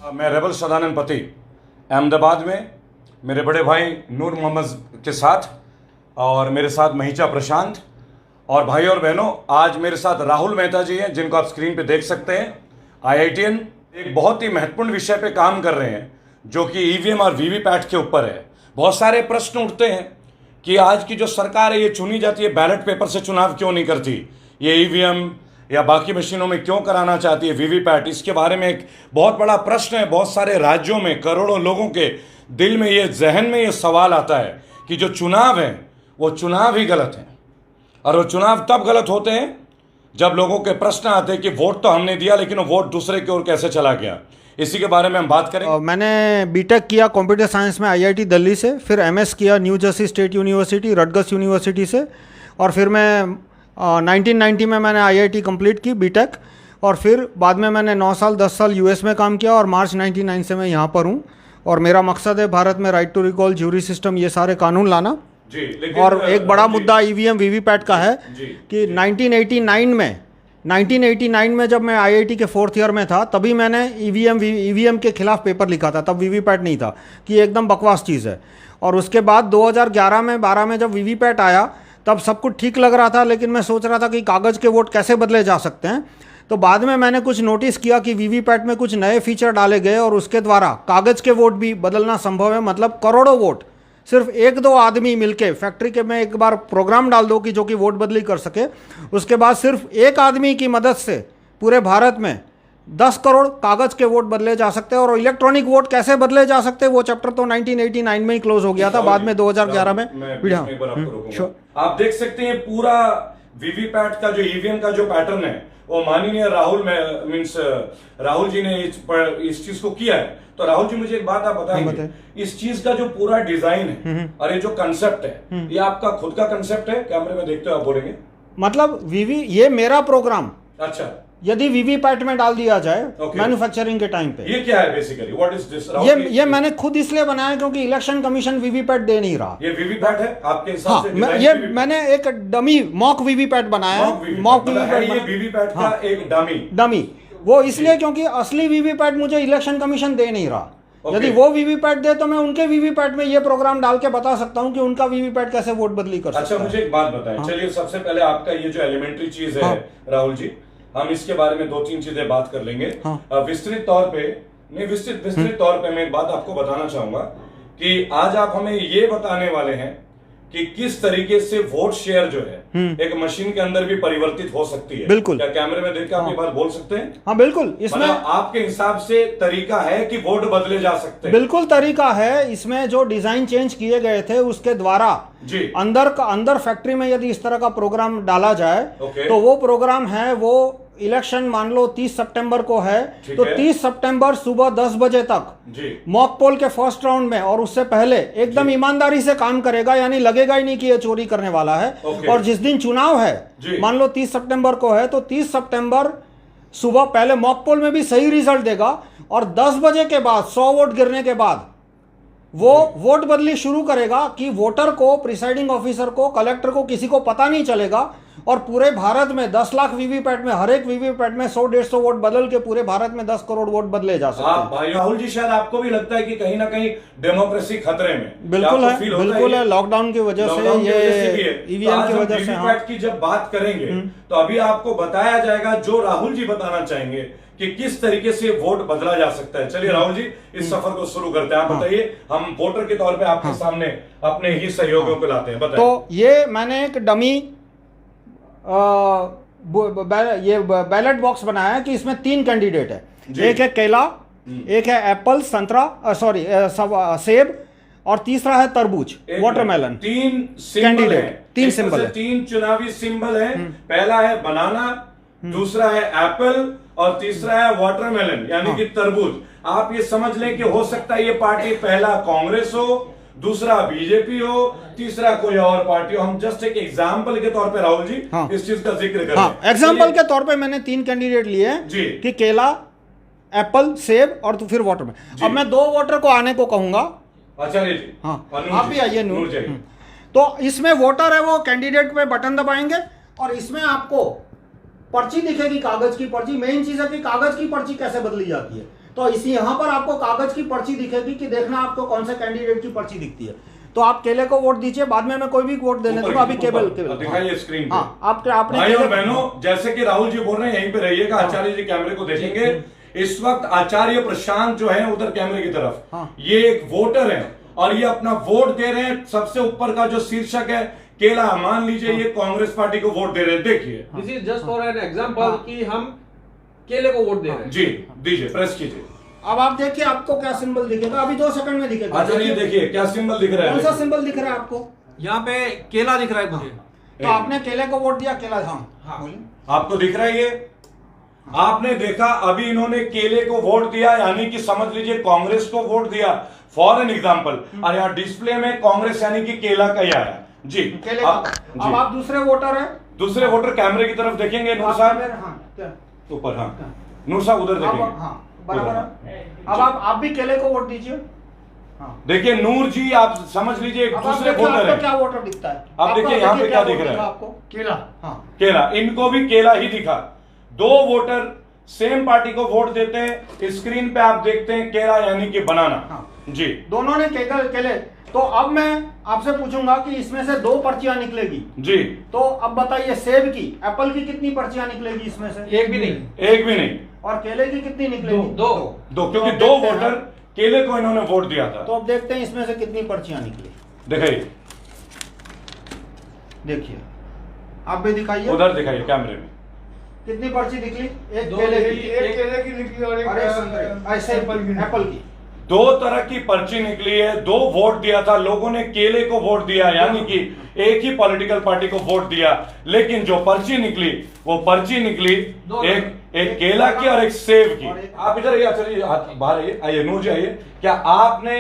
मैं रेबल सदानंद पति अहमदाबाद में मेरे बड़े भाई नूर मोहम्मद के साथ और मेरे साथ महिचा प्रशांत और भाई और बहनों, आज मेरे साथ राहुल मेहता जी हैं जिनको आप स्क्रीन पे देख सकते हैं। IITian एक बहुत ही महत्वपूर्ण विषय पे काम कर रहे हैं जो कि ईवीएम और वीवीपैट के ऊपर है। बहुत सारे प्रश्न उठते हैं कि आज की जो सरकार है ये चुनी जाती है बैलेट पेपर से चुनाव क्यों नहीं करती, ये ईवीएम या बाकी मशीनों में क्यों कराना चाहती है वीवीपैट। इसके बारे में एक बहुत बड़ा प्रश्न है। बहुत सारे राज्यों में करोड़ों लोगों के दिल में ये जहन में ये सवाल आता है कि जो चुनाव है वो चुनाव ही गलत है और वो चुनाव तब गलत होते हैं जब लोगों के प्रश्न आते हैं कि वोट तो हमने दिया लेकिन वो वोट दूसरे की ओर कैसे चला गया। इसी के बारे में हम बात करेंगे। मैंने बीटेक किया कंप्यूटर साइंस में IIT दिल्ली से, फिर MS किया new Jersey state university Rutgers university से, और फिर मैं 1990 में मैंने IIT कंप्लीट की बीटेक, और फिर बाद में मैंने 9 साल 10 साल US में काम किया और मार्च 99 से मैं यहाँ पर हूँ। और मेरा मकसद है भारत में right to recall, jury system, ये सारे कानून लाना जी। और एक बड़ा मुद्दा EVM वीवीपैट का है कि 1989 में जब मैं IIT के 4th ईयर में था तभी मैंने EVM के खिलाफ पेपर लिखा था। तब वीवीपैट नहीं था कि एकदम बकवास चीज़ है। और उसके बाद 2011 में 12 में जब वीवीपैट आया तब सब कुछ ठीक लग रहा था, लेकिन मैं सोच रहा था कि कागज़ के वोट कैसे बदले जा सकते हैं। तो बाद में मैंने कुछ नोटिस किया कि वीवीपैट में कुछ नए फीचर डाले गए और उसके द्वारा कागज़ के वोट भी बदलना संभव है। मतलब करोड़ों वोट सिर्फ 1-2 आदमी मिलके फैक्ट्री के में एक बार प्रोग्राम डाल दो कि जो कि वोट बदली कर सके, उसके बाद सिर्फ एक आदमी की मदद से पूरे भारत में 10 करोड़ कागज़ के वोट बदले जा सकते हैं। और इलेक्ट्रॉनिक वोट कैसे बदले जा सकते हैं वो चैप्टर तो 1989 में ही क्लोज हो गया था, बाद में 2011 में। आप देख सकते हैं पूरा वीवीपैट का जो ईवीएम का जो पैटर्न है वो माननीय राहुल जी ने इस चीज को किया है। तो राहुल जी मुझे एक बात आप बताएंगे, इस चीज का जो पूरा डिजाइन है और ये जो कंसेप्ट है ये आपका खुद का कंसेप्ट है? कैमरे में देखते हो आप बोलेंगे। मतलब ये मेरा प्रोग्राम अच्छा यदि वीवीपैट में डाल दिया जाए मैन्युफैक्चरिंग के टाइम पे। ये क्या है बेसिकली, व्हाट इज दिस? ये मैंने खुद इसलिए बनाया क्योंकि इलेक्शन कमीशन वीवीपैट दे नहीं रहा। ये वीवीपैट है आपके हिसाब से? ये मैंने एक डमी मॉक वीवीपैट बनाया। मॉक वीवीपैट ये वीवीपैट का एक डमी वो इसलिए क्योंकि असली वीवीपैट मुझे इलेक्शन कमीशन दे नहीं रहा। यदि वो वीवीपैट दे तो मैं उनके वीवीपैट में ये प्रोग्राम डाल के बता सकता हूं कि उनका वीवीपैट कैसे वोट बदली कर सकता है। अच्छा मुझे एक बात बताएं। चलिए सबसे पहले आपका ये जो एलिमेंट्री चीज है राहुल जी, हम इसके बारे में 2-3 चीजें बात कर लेंगे। विस्तृत तौर पे मैं एक बात आपको बताना चाहूंगा कि आज आप हमें ये बताने वाले हैं कि किस तरीके से वोट शेयर जो है एक मशीन के अंदर भी परिवर्तित हो सकती है। बिल्कुल। क्या कैमरे में देख के आप ये बात बोल सकते हैं? हाँ बिल्कुल। इसमें आपके हिसाब से तरीका है कि वोट बदले जा सकते हैं? बिल्कुल तरीका है। इसमें जो डिजाइन चेंज किए गए थे उसके द्वारा जी अंदर फैक्ट्री में यदि इस तरह का प्रोग्राम डाला जाए तो वो प्रोग्राम है, वो इलेक्शन मान लो 30 सितंबर को है तो 30 सितंबर सुबह 10 बजे तक मॉक पोल के फर्स्ट राउंड में और उससे पहले एकदम ईमानदारी से काम करेगा, यानी लगेगा ही नहीं कि ये चोरी करने वाला है। और जिस दिन चुनाव है मान लो 30 सितंबर को है तो 30 सितंबर सुबह पहले मॉक पोल में भी सही रिजल्ट देगा और 10 बजे के बाद 100 वोट गिरने के बाद वो वोट बदली शुरू करेगा कि वोटर को, प्रिसाइडिंग ऑफिसर को, कलेक्टर को, किसी को पता नहीं चलेगा। और पूरे भारत में 10 लाख वीवीपैट में हर एक वीवीपैट में 100-150 वोट बदल के पूरे भारत में 10 करोड़ वोट बदले जा सकते हैं। भाई राहुल जी, शायद आपको भी लगता है कि कहीं ना कहीं डेमोक्रेसी खतरे में? बिल्कुल है, बिल्कुल है। लॉकडाउन की वजह से, ये ईवीएम की वजह से। वीवीपैट की जब बात करेंगे तो अभी आपको बताया जाएगा जो राहुल जी बताना चाहेंगे कि किस तरीके से वोट बदला जा सकता है। चलिए राहुल जी इस सफर को शुरू करते हैं। आप बताइए, हम वोटर के तौर पे आपके सामने अपने ही सहयोगियों को लाते हैं। बताइए। तो ये मैंने एक डमी ये बैलेट बॉक्स बनाया है कि इसमें 3 कैंडिडेट है। एक है केला, एक है एप्पल, सेब, और तीसरा है तरबूज, वाटरमेलन। 3 कैंडिडेट, 3 सिंबल है, 3 चुनावी सिंबल है। पहला है बनाना, दूसरा है एप्पल और तीसरा है वाटरमेलन यानी कि तरबूज। आप ये समझ लें कि हो सकता है ये पार्टी पहला कांग्रेस हो, दूसरा बीजेपी हो, तीसरा कोई और पार्टी हो। हम जस्ट एक एग्जाम्पल के तौर पे राहुल जी इस चीज का जिक्र करें। एग्जाम्पल के तौर पे मैंने 3 कैंडिडेट लिए जी कि केला, एप्पल, सेब और तो फिर वाटरमेलन। अब मैं 2 वोटर को आने को कहूंगा। अच्छा जी, आप भी आइए नूर। तो इसमें वोटर है वो कैंडिडेट पे बटन दबाएंगे और इसमें आपको पर्ची दिखेगी, कागज की पर्ची। मेन चीज है कि कागज की पर्ची कैसे बदली जाती है। तो इसी यहाँ पर आपको कागज की पर्ची दिखेगी कि देखना आपको कौन से कैंडिडेट की पर्ची दिखती है। तो आप केले को वोट दीजिए, बाद में मैं कोई भी वोट देने दूंगा। अभी केवल दिखाइए स्क्रीन पे। हाँ, आपने भाई और बहनों, जैसे कि राहुल जी बोल रहे हैं, यहीं पे रहिएगा, आचार्य जी कैमरे को देखेंगे। इस वक्त आचार्य प्रशांत जो है उधर कैमरे की तरफ, ये एक वोटर है और ये अपना वोट दे रहे हैं। सबसे ऊपर का जो शीर्षक है केला, मान लीजिए ये कांग्रेस पार्टी को वोट दे रहे हैं। देखिए, this is just for an example कि हम केले को वोट दे रहे हैं। जी दीजिए, प्रेस कीजिए। अब आप देखिए आपको क्या सिंबल दिखेगा, अभी 2 सेकंड में दिखेगा। आचार्य देखिए क्या सिंबल दिख रहा है। कौन सा सिंबल दिख रहा है आपको? यहाँ पे केला दिख रहा है मुझे। तो आपने केले को वोट दिया, केला। हाँ बोलिए, आपको दिख रहा है ये? आपने देखा अभी इन्होंने केले को वोट दिया, यानी कि समझ लीजिए कांग्रेस को वोट दिया फॉर एन एग्जाम्पल। और यहाँ डिस्प्ले में कांग्रेस यानी कि केला का ही आया जी। केले का। अब आप दूसरे वोटर है, दूसरे वोटर कैमरे की तरफ देखेंगे। नूर साहब ऊपर, हाँ नूर साहब उधर देखेंगे। हाँ बराबर है। अब आप भी केले को वोट दीजिए। देखिए नूर जी, आप समझ लीजिए एक दूसरे वोटर है। क्या वोटर दिखता है? आप देखिए यहाँ पे क्या दिख रहा है आपको? केला। हाँ केला, इनको भी केला ही दिखा। 2 वोटर सेम पार्टी को वोट देते हैं। स्क्रीन पे आप देखते हैं केला यानी कि बनाना। जी, दोनों ने केले। तो अब मैं आपसे पूछूंगा कि इसमें से 2 पर्चियां निकलेगी जी। तो अब बताइए सेब की, एप्पल की कितनी पर्चियां निकलेगी इसमें से? एक भी नहीं। एक भी नहीं। और केले की कितनी निकलेगी? 2। क्योंकि 2 वोटर केले को इन्होंने वोट दिया था। तो अब देखते हैं इसमें से कितनी पर्चियां निकली। दिखाइए, देखिए आप भी दिखाइए, उधर दिखाइए कैमरे में। कितनी पर्ची निकली? एक केले की निकली और एप्पल की। 2 तरह की पर्ची निकली है। 2 वोट दिया था लोगों ने, केले को वोट दिया, यानी कि एक ही पॉलिटिकल पार्टी को वोट दिया। लेकिन जो पर्ची निकली वो पर्ची निकली एक केला की और एक सेब की। आप इधर आइए, चलिए बाहर आइए, आइए नूर जी आइए। क्या आपने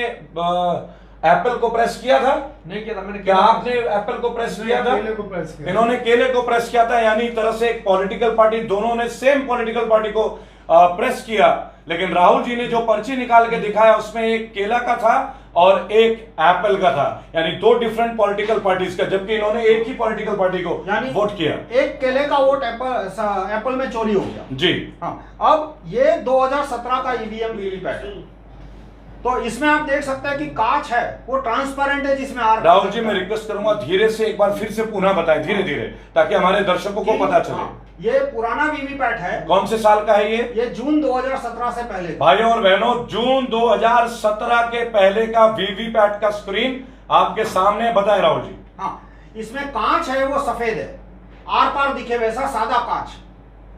एप्पल को प्रेस किया था? नहीं किया था मैंने। क्या आपने एप्पल को प्रेस किया था? केले को प्रेस किया। इन्होंने केले को प्रेस किया था, यानी एक तरह से एक पॉलिटिकल पार्टी, दोनों ने सेम पॉलिटिकल पार्टी को प्रेस किया। लेकिन राहुल जी ने जो पर्ची निकाल के दिखाया उसमें एक केला का था और एक एप्पल का था, यानी 2 डिफरेंट पॉलिटिकल पार्टीज का, जबकि इन्होंने एक ही पॉलिटिकल पार्टी को वोट किया। एक केले का वोट एप्पल में चोरी हो गया जी। हाँ, अब ये 2017 का ईवीएम वीवीपैट, तो इसमें आप देख सकते हैं कि कांच है वो ट्रांसपेरेंट है, जिसमें राहुल जी मैं रिक्वेस्ट करूंगा धीरे से एक बार फिर से पुनः बताएं, धीरे धीरे, ताकि हमारे दर्शकों को पता चले। ये पुराना वीवीपैट है। कौन से साल का है ये? जून 2017 से पहले। भाइयों और बहनों, जून 2017 के पहले का वीवीपैट का स्क्रीन आपके सामने बताए राहुल जी। हाँ, इसमें कांच है वो सफेद है, आर पार दिखे वैसा सादा कांच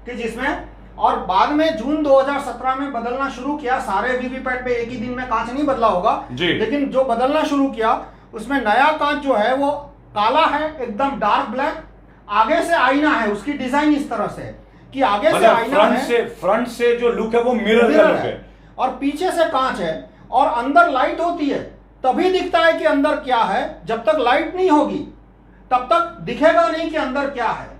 कि जिसमें, और बाद में जून 2017 में बदलना शुरू किया। सारे वीवीपैट पे एक ही दिन में कांच नहीं बदला होगा जी, लेकिन जो बदलना शुरू किया उसमें नया कांच जो है वो काला है, एकदम डार्क ब्लैक। आगे से आईना है, उसकी डिजाइन इस तरह से कि आगे से आईना है, फ्रंट से जो लुक है वो मिरर का लुक है, और पीछे से कांच है, और अंदर लाइट होती है तभी दिखता है कि अंदर क्या है। जब तक लाइट नहीं होगी तब तक दिखेगा नहीं कि अंदर क्या है।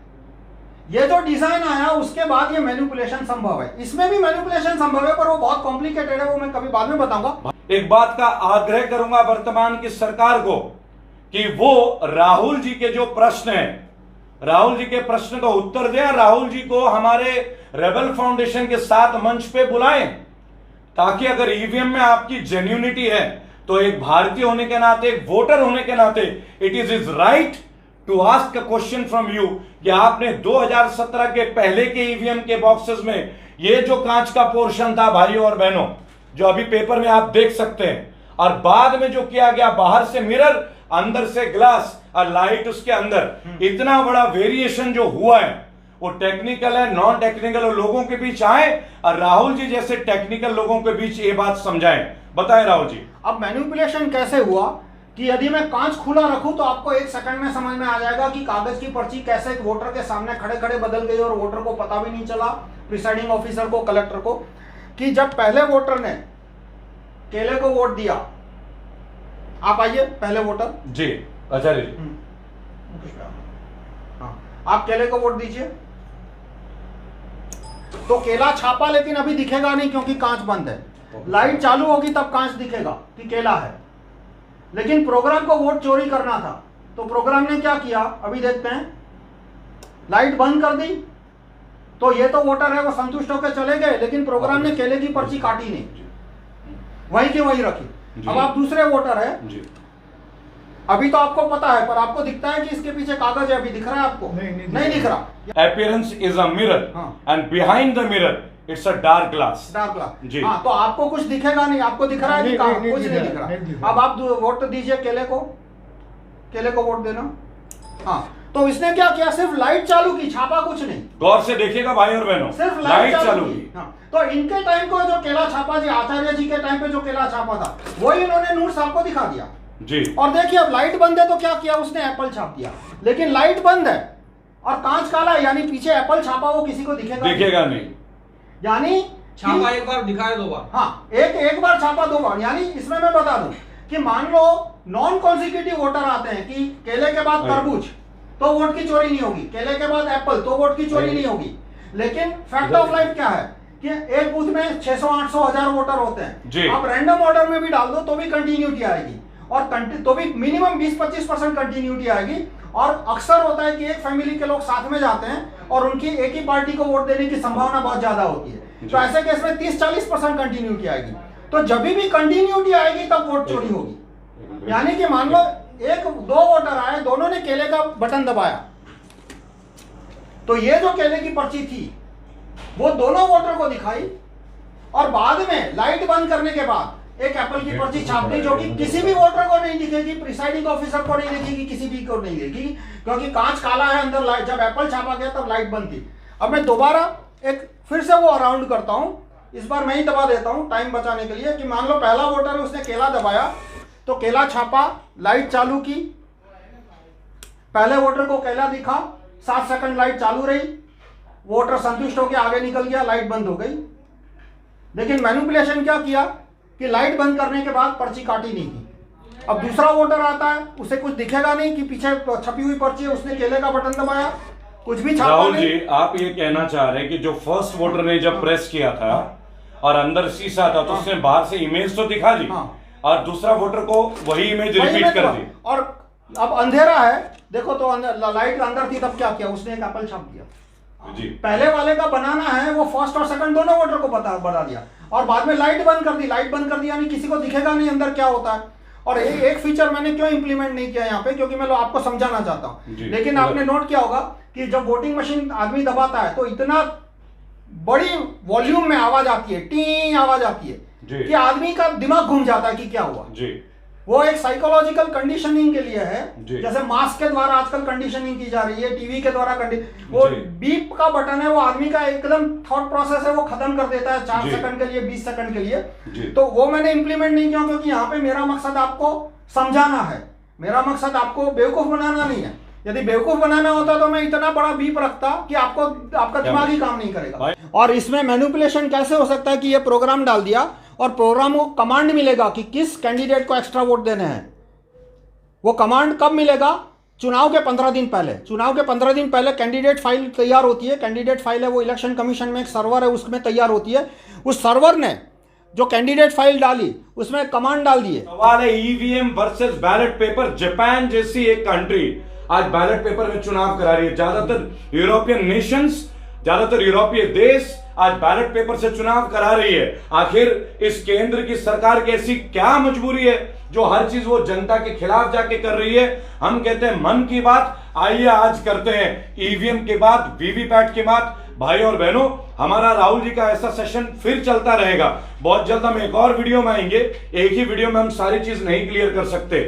ये जो डिजाइन आया उसके बाद ये मैनिपुलेशन संभव है। इसमें भी मैनिपुलेशन संभव है पर वो बहुत कॉम्प्लिकेटेड है, वो मैं कभी बाद में बताऊंगा। एक बात का आग्रह करूंगा वर्तमान की सरकार को कि वो राहुल जी के जो प्रश्न हैं, राहुल जी के प्रश्न का उत्तर दें। राहुल जी को हमारे रेबल फाउंडेशन के साथ मंच पे बुलाएं, ताकि अगर ईवीएम में आपकी जेन्युइनिटी है तो एक भारतीय होने के नाते, एक वोटर होने के नाते, it is his right to ask a question from you कि आपने 2017 के पहले के ईवीएम के बॉक्सेस में ये जो कांच का पोर्शन था भाइयों और बहनों, जो अभी पेपर में आप देख सकते हैं, और बाद में जो किया गया, बाहर से मिरर, अंदर से ग्लास और लाइट उसके अंदर, इतना बड़ा वेरिएशन जो हुआ है वो टेक्निकल है, नॉन टेक्निकल, और लोगों के बीच आए और राहुल जी जैसे टेक्निकल लोगों के बीच ये बात समझाएं। बताएं राहुल जी। अब मैनिपुलेशन कैसे हुआ कि यदि मैं कांच खुला रखूं तो आपको 1 सेकंड में समझ में आ जाएगा कि कागज की पर्ची कैसे एक वोटर के सामने खड़े खड़े बदल गई और वोटर को पता भी नहीं चला, प्रिसाइडिंग ऑफिसर को, कलेक्टर को, कि जब पहले वोटर ने केले को वोट दिया। आप आइए, पहले वोटर जी, आचार्य जी। हाँ, आप केले को वोट दीजिए। तो केला छापा, लेकिन अभी दिखेगा नहीं क्योंकि कांच बंद है। लाइट चालू होगी तब कांच दिखेगा कि केला है। लेकिन प्रोग्राम को वोट चोरी करना था, तो प्रोग्राम ने क्या किया अभी देखते हैं। लाइट बंद कर दी, तो ये तो वोटर है वो संतुष्ट होकर चले गए, लेकिन प्रोग्राम ने केले की पर्ची काटी नहीं, वहीं की वहीं रखी। अब आप दूसरे वोटर है, जी अभी तो आपको पता है, पर आपको दिखता है कि इसके पीछे कागज है, अभी दिख रहा है आपको? नहीं दिख रहा। appearance is a mirror हाँ। and behind the mirror it's a dark glass। Dark glass. जी। हाँ, तो आपको कुछ दिखेगा नहीं, आपको दिख रहा है कि नहीं, कहाँ? नहीं कुछ दिख नहीं रहा, दिख नहीं दिख रहा। रहा। अब आप वोट दीजिए केले को वोट देना। हाँ, तो इसने क्या किया, सिर्फ लाइट चालू की, छापा कुछ नहीं, गौर से देखिएगा भाई और बहनों, सिर्फ लाइट लाइट चालू की। की। हाँ, तो इनके टाइम को जो केला छापा जी, आचार्य जी के टाइम पे जो केला छापा था, वही इन्होंने नूर साहब को दिखा दिया। जी और देखिए अब लाइट बंद है तो क्या किया उसने, एप्पल छाप दिया, लेकिन लाइट बंद है और कांच काला है, यानी पीछे एप्पल छापा वो किसी को दिखेगा दिखेगा नहीं। यानी छापा एक बार दिखाया 2 बार। हाँ, एक बार छापा 2 बार। यानी इसमें मैं बता दूं कि मान लो नॉन कॉन्सिक्यूटिव वोटर आते हैं कि केले के बाद तरबूज तो वोट की चोरी नहीं होगी, केले के बाद एप्पल तो वोट की चोरी नहीं होगी, लेकिन फैक्ट ऑफ लाइफ क्या है कि एक बूथ में 600, 800, 1000 वोटर होते जी। हैं। आप रैंडम ऑर्डर में भी डाल दो तो भी कंटिन्यूटी आएगी, और तो भी मिनिमम 20-25% कंटिन्यूटी आएगी। और अक्सर होता है कि एक फैमिली के लोग साथ में जाते हैं और उनकी एक ही पार्टी को वोट देने की संभावना बहुत ज्यादा होती है, तो ऐसे केस में 30-40% कंटिन्यूटी आएगी। तो जब भी कंटिन्यूटी आएगी तब वोट चोरी होगी। यानी कि मान लो 1-2 वोटर आए, दोनों ने केले का बटन दबाया, तो ये जो केले की पर्ची थी वो दोनों वोटर को दिखाई, और बाद में लाइट बंद करने के बाद एक एप्पल की पर्ची छाप दी, जो कि किसी भी वोटर को नहीं दिखेगी, प्रिसाइडिंग ऑफिसर को नहीं दिखेगी, किसी भी को नहीं दिखेगी, क्योंकि कांच काला है अंदर। लाइट जब एप्पल छापा गया तब लाइट बंद थी। अब मैं दोबारा एक फिर से वो अराउंड करता हूं, इस बार मैं ही दबा देता हूं टाइम बचाने के लिए, कि मान लो पहला वोटर है उसने केला दबाया, तो केला छापा, लाइट चालू की, पहले वोटर को केला दिखा, 7 सेकंड लाइट चालू रही, वोटर संतुष्ट होकर आगे निकल गया, लाइट बंद हो गई। लेकिन मैनिपुलेशन क्या किया कि लाइट बंद करने के बाद पर्ची काटी नहीं की। अब दूसरा वोटर आता है, उसे कुछ दिखेगा नहीं कि पीछे छपी हुई पर्ची है, उसने केले का बटन दबाया, कुछ भी छापा राहुल नहीं। जी, आप ये कहना चाह रहे हैं कि जो फर्स्ट वोटर ने जब प्रेस किया था और अंदर शीशा था तो उसने बाहर से इमेज तो दिखा दी, हाँ। और दूसरा वोटर को वही इमेज वही रिपीट मैं कर तो- दी। और अब अंधेरा है, देखो तो लाइट अंदर थी, तब क्या किया उसने, एक एप्पल छाप दिया। जी पहले वाले का बनाना है वो फर्स्ट और सेकंड दोनों वोटर को बता दिया, और बाद में लाइट बंद कर दी। लाइट बंद कर दी यानी किसी को दिखेगा नहीं अंदर क्या होता है। और एक फीचर मैंने क्यों इंप्लीमेंट नहीं किया यहाँ पे, क्योंकि मैं आपको समझाना चाहता हूँ। जी। लेकिन आपने नोट किया होगा कि जब वोटिंग मशीन आदमी दबाता है तो इतना बड़ी वॉल्यूम में आवाज आती है, टी आवाज आती है, जी। कि आदमी का दिमाग घूम जाता है कि क्या हुआ। जी वो एक साइकोलॉजिकल कंडीशनिंग के लिए है, जी। जैसे मास्क के द्वारा आजकल कंडीशनिंग की जा रही है, टीवी के द्वारा वो जी। बीप का बटन है, वो आदमी का एकदम थॉट प्रोसेस है, वो खत्म कर देता है 4 जी। सेकंड के लिए, 20 सेकंड के लिए। जी। तो वो मैंने इंप्लीमेंट नहीं किया, क्योंकि यहाँ पे मेरा मकसद आपको समझाना है, मेरा मकसद आपको बेवकूफ बनाना नहीं है। यदि बेवकूफ बनाना होता तो मैं इतना बड़ा बीप रखता कि आपका दिमाग ही काम नहीं करेगा। और इसमें मैनिपुलेशन कैसे हो सकता है कि ये प्रोग्राम डाल दिया और प्रोग्राम को कमांड मिलेगा कि किस कैंडिडेट को एक्स्ट्रा वोट देने हैं। वो कमांड कब मिलेगा? चुनाव के 15 दिन पहले। चुनाव के 15 दिन पहले कैंडिडेट फाइल तैयार होती है। कैंडिडेट फाइल है वो इलेक्शन कमीशन में एक सर्वर है, उसमें तैयार होती है। उस सर्वर ने जो कैंडिडेट फाइल डाली उसमें कमांड डाल दिए। सवाल है EVM versus ballot paper. Japan जैसी एक कंट्री आज बैलेट पेपर में चुनाव करा रही है। ज्यादातर यूरोपियन नेशंस, ज्यादातर यूरोपीय देश आज बैलेट पेपर से चुनाव करा रही है। आखिर इस केंद्र की सरकार की ऐसी क्या मजबूरी है जो हर चीज वो जनता के खिलाफ जाके कर रही है? हम कहते हैं मन की बात। आइए आज करते हैं ईवीएम के बाद वीवीपैट के बाद। भाई और बहनों, हमारा राहुल जी का ऐसा सेशन फिर चलता रहेगा। बहुत जल्द हम एक और वीडियो में आएंगे। एक ही वीडियो में हम सारी चीज नहीं क्लियर कर सकते।